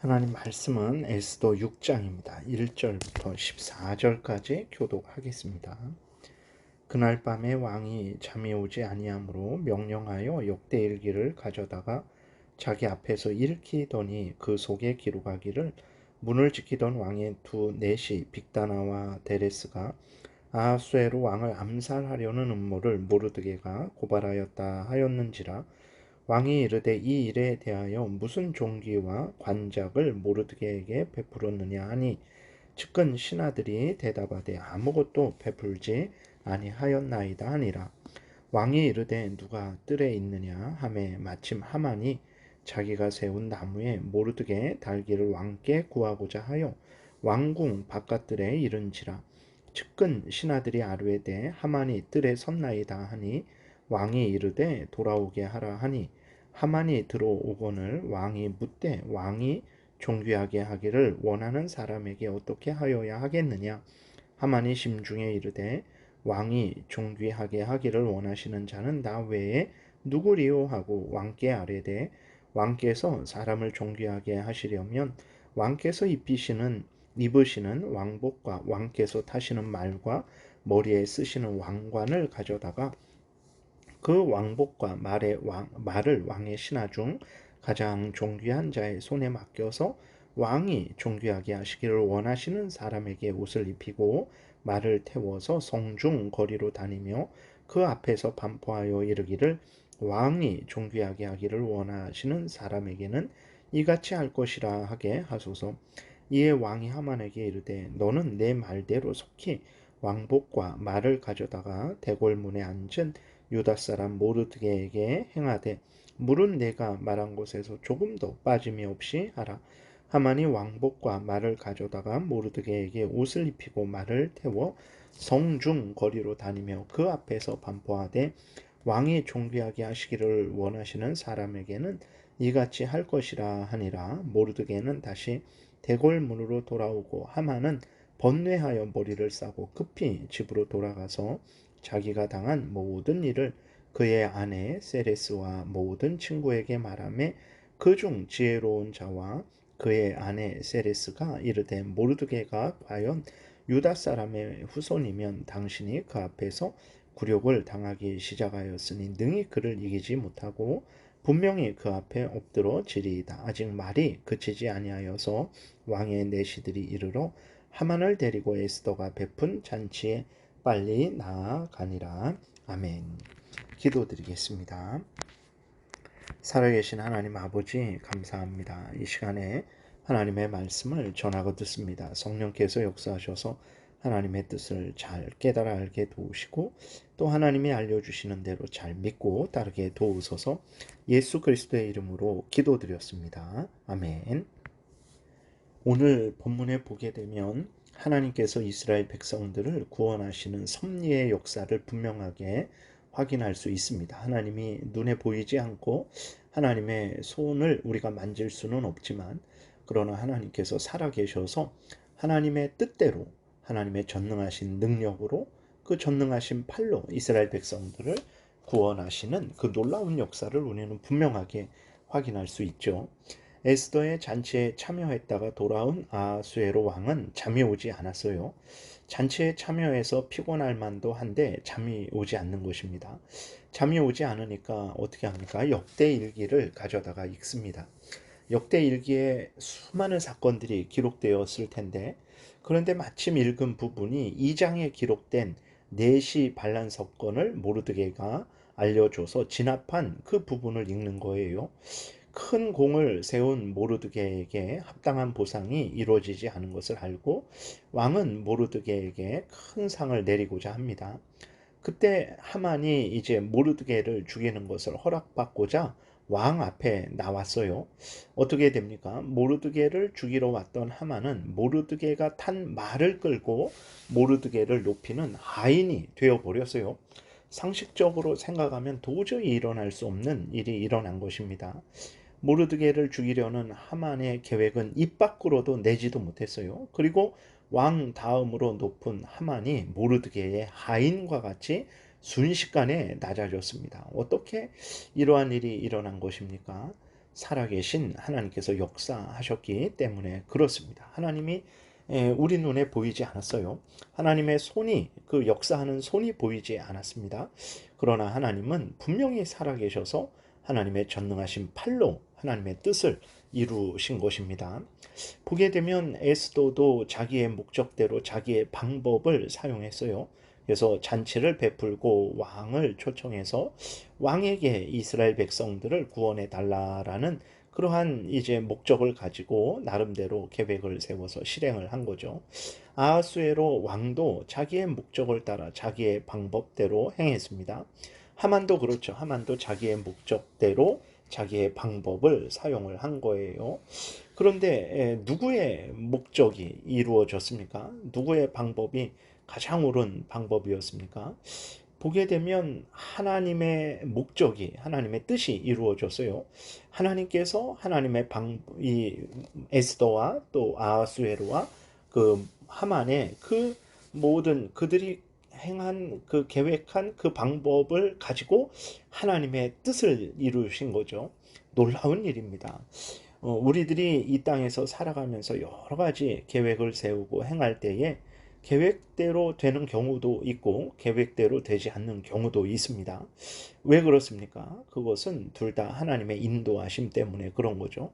하나님 말씀은 에스더 6장입니다. 1절부터 14절까지 교독하겠습니다. 그날 밤에 왕이 잠이 오지 아니하므로 명령하여 역대일기를 가져다가 자기 앞에서 읽히더니 그 속에 기록하기를 문을 지키던 왕의 두 넷이 빅다나와 데레스가 아하수에로 왕을 암살하려는 음모를 모르드게가 고발하였다 하였는지라. 왕이 이르되 이 일에 대하여 무슨 종기와 관작을 모르드게에게 베풀었느냐 하니 측근 신하들이 대답하되 아무것도 베풀지 아니하였나이다 하니라. 왕이 이르되 누가 뜰에 있느냐 하매 마침 하만이 자기가 세운 나무에 모르드게 달기를 왕께 구하고자 하여 왕궁 바깥뜰에 이른지라. 측근 신하들이 아뢰되 하만이 뜰에 섰나이다 하니 왕이 이르되 돌아오게 하라 하니 하만이 들어오거늘 왕이 묻되 왕이 존귀하게 하기를 원하는 사람에게 어떻게 하여야 하겠느냐. 하만이 심중에 이르되 왕이 존귀하게 하기를 원하시는 자는 나 외에 누구리요 하고 왕께 아뢰되 왕께서 사람을 존귀하게 하시려면 왕께서 입으시는 왕복과 왕께서 타시는 말과 머리에 쓰시는 왕관을 가져다가 그 왕복과 말을 왕의 신하 중 가장 존귀한 자의 손에 맡겨서 왕이 존귀하게 하시기를 원하시는 사람에게 옷을 입히고 말을 태워서 성중 거리로 다니며 그 앞에서 반포하여 이르기를 왕이 존귀하게 하기를 원하시는 사람에게는 이같이 할 것이라 하게 하소서. 이에 왕이 하만에게 이르되 너는 내 말대로 속히 왕복과 말을 가져다가 대궐문에 앉은 유다 사람 모르드게에게 행하되 물은 내가 말한 것에서 조금도 빠짐이 없이 하라. 하만이 왕복과 말을 가져다가 모르드게에게 옷을 입히고 말을 태워 성중 거리로 다니며 그 앞에서 반포하되 왕이 존귀하게 하시기를 원하시는 사람에게는 이같이 할 것이라 하니라. 모르드게는 다시 대궐문으로 돌아오고 하만은 번뇌하여 머리를 싸고 급히 집으로 돌아가서 자기가 당한 모든 일을 그의 아내 세레스와 모든 친구에게 말하며 그중 지혜로운 자와 그의 아내 세레스가 이르되 모르드게가 과연 유다 사람의 후손이면 당신이 그 앞에서 굴욕을 당하기 시작하였으니 능히 그를 이기지 못하고 분명히 그 앞에 엎드러 지리이다. 아직 말이 그치지 아니하여서 왕의 내시들이 이르러 하만을 데리고 에스더가 베푼 잔치에 빨리 나아가니라. 아멘. 기도드리겠습니다. 살아계신 하나님 아버지 감사합니다. 이 시간에 하나님의 말씀을 전하고 듣습니다. 성령께서 역사하셔서 하나님의 뜻을 잘 깨달아 알게 도우시고 또 하나님이 알려주시는 대로 잘 믿고 따르게 도우소서. 예수 그리스도의 이름으로 기도드렸습니다. 아멘. 오늘 본문에 보게 되면 하나님께서 이스라엘 백성들을 구원하시는 섭리의 역사를 분명하게 확인할 수 있습니다. 하나님이 눈에 보이지 않고 하나님의 손을 우리가 만질 수는 없지만 그러나 하나님께서 살아계셔서 하나님의 뜻대로 하나님의 전능하신 능력으로 그 전능하신 팔로 이스라엘 백성들을 구원하시는 그 놀라운 역사를 우리는 분명하게 확인할 수 있죠. 에스더의 잔치에 참여했다가 돌아온 아하수에로 왕은 잠이 오지 않았어요. 잔치에 참여해서 피곤할 만도 한데 잠이 오지 않는 것입니다. 잠이 오지 않으니까 어떻게 합니까? 역대일기를 가져다가 읽습니다. 역대일기에 수많은 사건들이 기록되었을 텐데 그런데 마침 읽은 부분이 2장에 기록된 네시 반란 사건을 모르드게가 알려줘서 진압한 그 부분을 읽는 거예요. 큰 공을 세운 모르드게에게 합당한 보상이 이루어지지 않은 것을 알고 왕은 모르드게에게 큰 상을 내리고자 합니다. 그때 하만이 이제 모르드게를 죽이는 것을 허락받고자 왕 앞에 나왔어요. 어떻게 됩니까? 모르드게를 죽이러 왔던 하만은 모르드게가 탄 말을 끌고 모르드게를 높이는 하인이 되어버렸어요. 상식적으로 생각하면 도저히 일어날 수 없는 일이 일어난 것입니다. 모르드게를 죽이려는 하만의 계획은 입 밖으로도 내지도 못했어요. 그리고 왕 다음으로 높은 하만이 모르드게의 하인과 같이 순식간에 낮아졌습니다. 어떻게 이러한 일이 일어난 것입니까? 살아계신 하나님께서 역사하셨기 때문에 그렇습니다. 하나님이 우리 눈에 보이지 않았어요. 하나님의 손이, 그 역사하는 손이 보이지 않았습니다. 그러나 하나님은 분명히 살아계셔서 하나님의 전능하신 팔로 하나님의 뜻을 이루신 것입니다. 보게 되면 에스더도 자기의 목적대로 자기의 방법을 사용했어요. 그래서 잔치를 베풀고 왕을 초청해서 왕에게 이스라엘 백성들을 구원해 달라라는 그러한 이제 목적을 가지고 나름대로 계획을 세워서 실행을 한 거죠. 아하수에로 왕도 자기의 목적을 따라 자기의 방법대로 행했습니다. 하만도 그렇죠. 하만도 자기의 목적대로 자기의 방법을 사용을 한 거예요. 그런데 누구의 목적이 이루어졌습니까? 누구의 방법이 가장 옳은 방법이었습니까? 보게 되면 하나님의 목적이, 하나님의 뜻이 이루어졌어요. 하나님께서 하나님의 이 에스더와 또 아하수에로와 그 하만의 그 모든 그들이 행한 그 계획한 그 방법을 가지고 하나님의 뜻을 이루신 거죠. 놀라운 일입니다. 우리들이 이 땅에서 살아가면서 여러 가지 계획을 세우고 행할 때에 계획대로 되는 경우도 있고 계획대로 되지 않는 경우도 있습니다. 왜 그렇습니까? 그것은 둘 다 하나님의 인도하심 때문에 그런 거죠.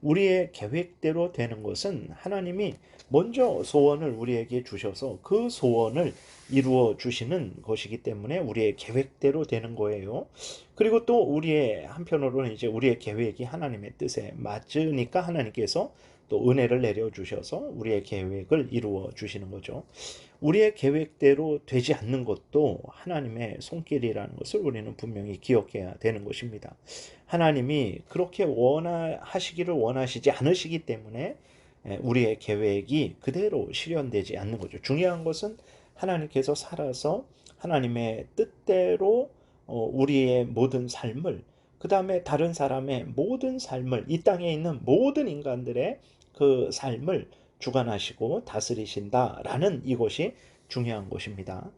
우리의 계획대로 되는 것은 하나님이 먼저 소원을 우리에게 주셔서 그 소원을 이루어 주시는 것이기 때문에 우리의 계획대로 되는 거예요. 그리고 또 우리의 한편으로는 이제 우리의 계획이 하나님의 뜻에 맞으니까 하나님께서 또 은혜를 내려 주셔서 우리의 계획을 이루어 주시는 거죠. 우리의 계획대로 되지 않는 것도 하나님의 손길이라는 것을 우리는 분명히 기억해야 되는 것입니다. 하나님이 그렇게 하시기를 원하시지 않으시기 때문에 우리의 계획이 그대로 실현되지 않는 거죠. 중요한 것은 하나님께서 살아서 하나님의 뜻대로 우리의 모든 삶을, 그 다음에 다른 사람의 모든 삶을, 이 땅에 있는 모든 인간들의 그 삶을 주관하시고 다스리신다라는 이것이 중요한 것입니다.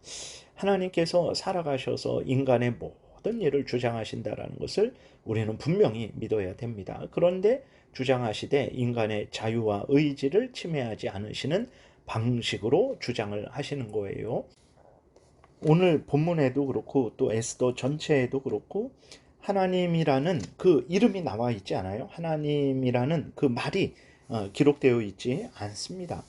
하나님께서 살아가셔서 인간의 모든 일을 주장하신다라는 것을 우리는 분명히 믿어야 됩니다. 그런데 주장하시되 인간의 자유와 의지를 침해하지 않으시는 방식으로 주장을 하시는 거예요. 오늘 본문에도 그렇고 또 에스더 전체에도 그렇고 하나님이라는 그 이름이 나와 있지 않아요? 하나님이라는 그 말이 기록되어 있지 않습니다.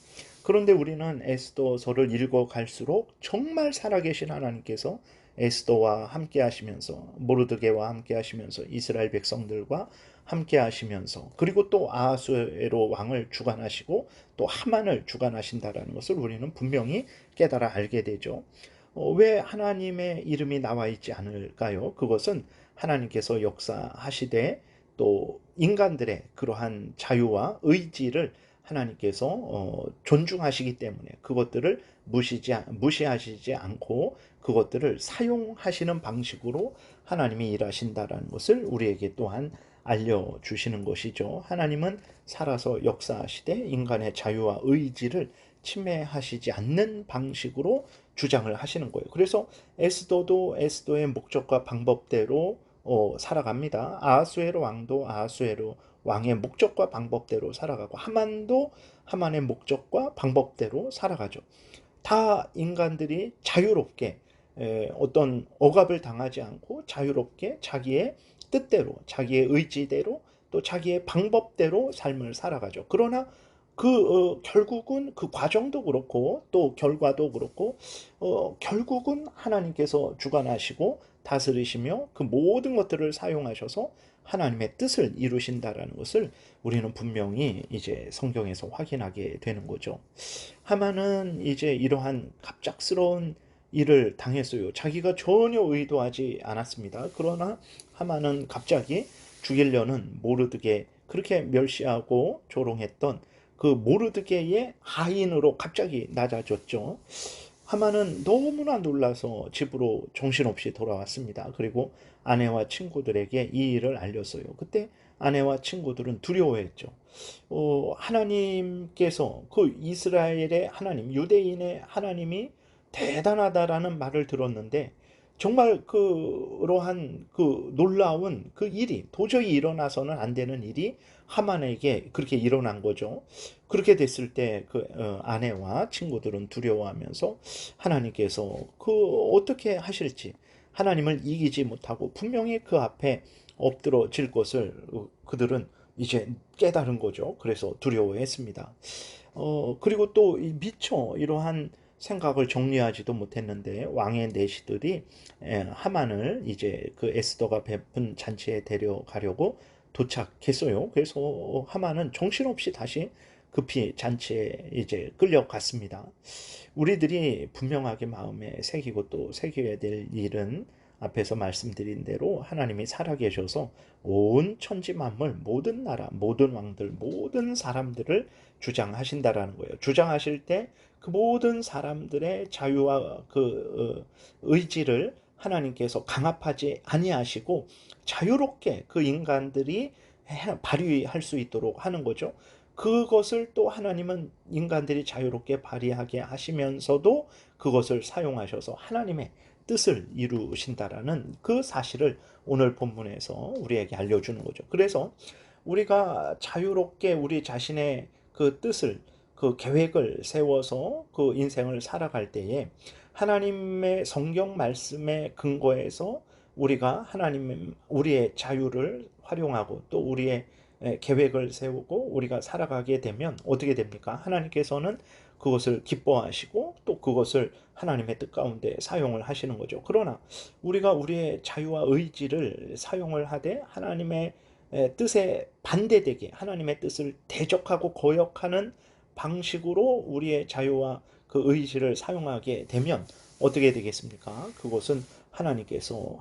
그런데 우리는 에스더서를 읽어갈수록 정말 살아계신 하나님께서 에스더와 함께 하시면서 모르드게와 함께 하시면서 이스라엘 백성들과 함께 하시면서 그리고 또 아하수에로 왕을 주관하시고 또 하만을 주관하신다라는 것을 우리는 분명히 깨달아 알게 되죠. 왜 하나님의 이름이 나와 있지 않을까요? 그것은 하나님께서 역사하시되 또 인간들의 그러한 자유와 의지를 하나님께서 존중하시기 때문에 그것들을 무시하시지 않고 그것들을 사용하시는 방식으로 하나님이 일하신다라는 것을 우리에게 또한 알려주시는 것이죠. 하나님은 살아서 역사하시되 인간의 자유와 의지를 침해하시지 않는 방식으로 주장을 하시는 거예요. 그래서 에스더도 에스더의 목적과 방법대로 살아갑니다. 아하수에로 왕도 아하수에로 왕의 목적과 방법대로 살아가고 하만도 하만의 목적과 방법대로 살아가죠. 다 인간들이 자유롭게 어떤 억압을 당하지 않고 자유롭게 자기의 뜻대로 자기의 의지대로 또 자기의 방법대로 삶을 살아가죠. 그러나 결국은 그 과정도 그렇고 또 결과도 그렇고 결국은 하나님께서 주관하시고 다스리시며 그 모든 것들을 사용하셔서 하나님의 뜻을 이루신다라는 것을 우리는 분명히 이제 성경에서 확인하게 되는 거죠. 하만은 이제 이러한 갑작스러운 일을 당했어요. 자기가 전혀 의도하지 않았습니다. 그러나 하만은 갑자기 죽이려는 모르드게 그렇게 멸시하고 조롱했던 그 모르드게의 하인으로 갑자기 낮아졌죠. 하만은 너무나 놀라서 집으로 정신없이 돌아왔습니다. 그리고 아내와 친구들에게 이 일을 알렸어요. 그때 아내와 친구들은 두려워했죠. 하나님께서 그 이스라엘의 하나님, 유대인의 하나님이 대단하다라는 말을 들었는데 정말 그러한 그 놀라운 그 일이 도저히 일어나서는 안 되는 일이 하만에게 그렇게 일어난 거죠. 그렇게 됐을 때 그 아내와 친구들은 두려워하면서 하나님께서 그 어떻게 하실지 하나님을 이기지 못하고 분명히 그 앞에 엎드러질 것을 그들은 이제 깨달은 거죠. 그래서 두려워했습니다. 그리고 또 미처 이러한 생각을 정리하지도 못했는데 왕의 내시들이 하만을 이제 그 에스더가 베푼 잔치에 데려가려고 도착했어요. 그래서 하만은 정신없이 다시 급히 잔치에 이제 끌려갔습니다. 우리들이 분명하게 마음에 새기고 또 새겨야 될 일은 앞에서 말씀드린 대로 하나님이 살아계셔서 온 천지 만물, 모든 나라, 모든 왕들, 모든 사람들을 주장하신다라는 거예요. 주장하실 때 그 모든 사람들의 자유와 그 의지를 하나님께서 강압하지 아니하시고 자유롭게 그 인간들이 발휘할 수 있도록 하는 거죠. 그것을 또 하나님은 인간들이 자유롭게 발휘하게 하시면서도 그것을 사용하셔서 하나님의 뜻을 이루신다라는 그 사실을 오늘 본문에서 우리에게 알려주는 거죠. 그래서 우리가 자유롭게 우리 자신의 그 뜻을 그 계획을 세워서 그 인생을 살아갈 때에 하나님의 성경 말씀에 근거해서 우리가 하나님 우리의 자유를 활용하고 또 우리의 계획을 세우고 우리가 살아가게 되면 어떻게 됩니까? 하나님께서는 그것을 기뻐하시고 또 그것을 하나님의 뜻 가운데 사용을 하시는 거죠. 그러나 우리가 우리의 자유와 의지를 사용을 하되 하나님의 뜻에 반대되게 하나님의 뜻을 대적하고 거역하는 방식으로 우리의 자유와 그 의지를 사용하게 되면 어떻게 되겠습니까? 그것은 하나님께서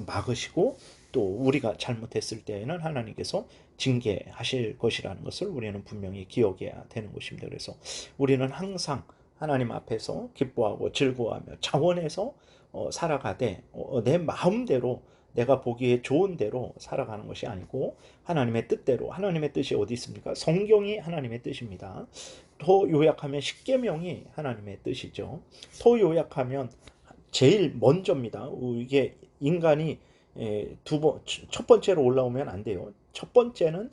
막으시고 또 우리가 잘못했을 때에는 하나님께서 징계하실 것이라는 것을 우리는 분명히 기억해야 되는 것입니다. 그래서 우리는 항상 하나님 앞에서 기뻐하고 즐거워하며 자원해서 살아가되 내 마음대로 내가 보기에 좋은 대로 살아가는 것이 아니고 하나님의 뜻대로. 하나님의 뜻이 어디 있습니까? 성경이 하나님의 뜻입니다. 더 요약하면 십계명이 하나님의 뜻이죠. 더 요약하면 제일 먼저입니다. 이게 인간이 첫 번째로 올라오면 안 돼요. 첫 번째는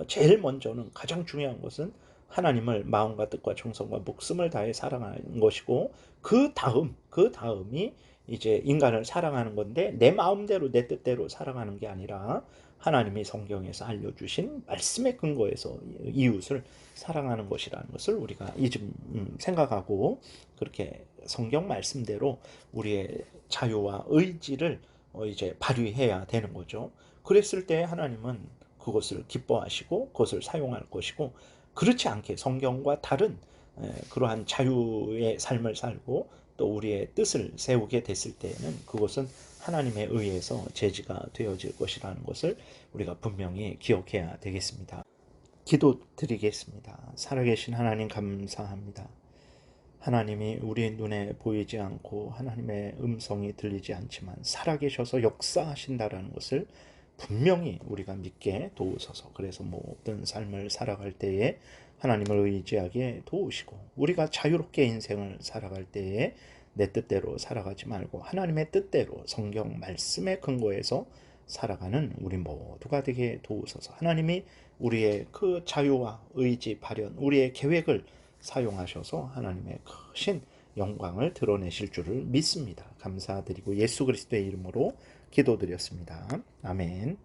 제일 먼저는 가장 중요한 것은 하나님을 마음과 뜻과 정성과 목숨을 다해 사랑하는 것이고 그 다음이 이제 인간을 사랑하는 건데 내 마음대로 내 뜻대로 살아가는 게 아니라 하나님이 성경에서 알려주신 말씀의 근거에서 이웃을 사랑하는 것이라는 것을 우리가 생각하고 그렇게 성경 말씀대로 우리의 자유와 의지를 이제 발휘해야 되는 거죠. 그랬을 때 하나님은 그것을 기뻐하시고 그것을 사용할 것이고 그렇지 않게 성경과 다른 그러한 자유의 삶을 살고 또 우리의 뜻을 세우게 됐을 때에는 그것은 하나님에 의해서 제지가 되어질 것이라는 것을 우리가 분명히 기억해야 되겠습니다. 기도드리겠습니다. 살아계신 하나님 감사합니다. 하나님이 우리 눈에 보이지 않고 하나님의 음성이 들리지 않지만 살아계셔서 역사하신다라는 것을 분명히 우리가 믿게 도우소서. 그래서 모든 삶을 살아갈 때에 하나님을 의지하게 도우시고 우리가 자유롭게 인생을 살아갈 때에 내 뜻대로 살아가지 말고 하나님의 뜻대로 성경 말씀에 근거해서 살아가는 우리 모두가 되게 도우소서. 하나님이 우리의 그 자유와 의지 발현, 우리의 계획을 사용하셔서 하나님의 크신 영광을 드러내실 줄을 믿습니다. 감사드리고 예수 그리스도의 이름으로 기도드렸습니다. 아멘.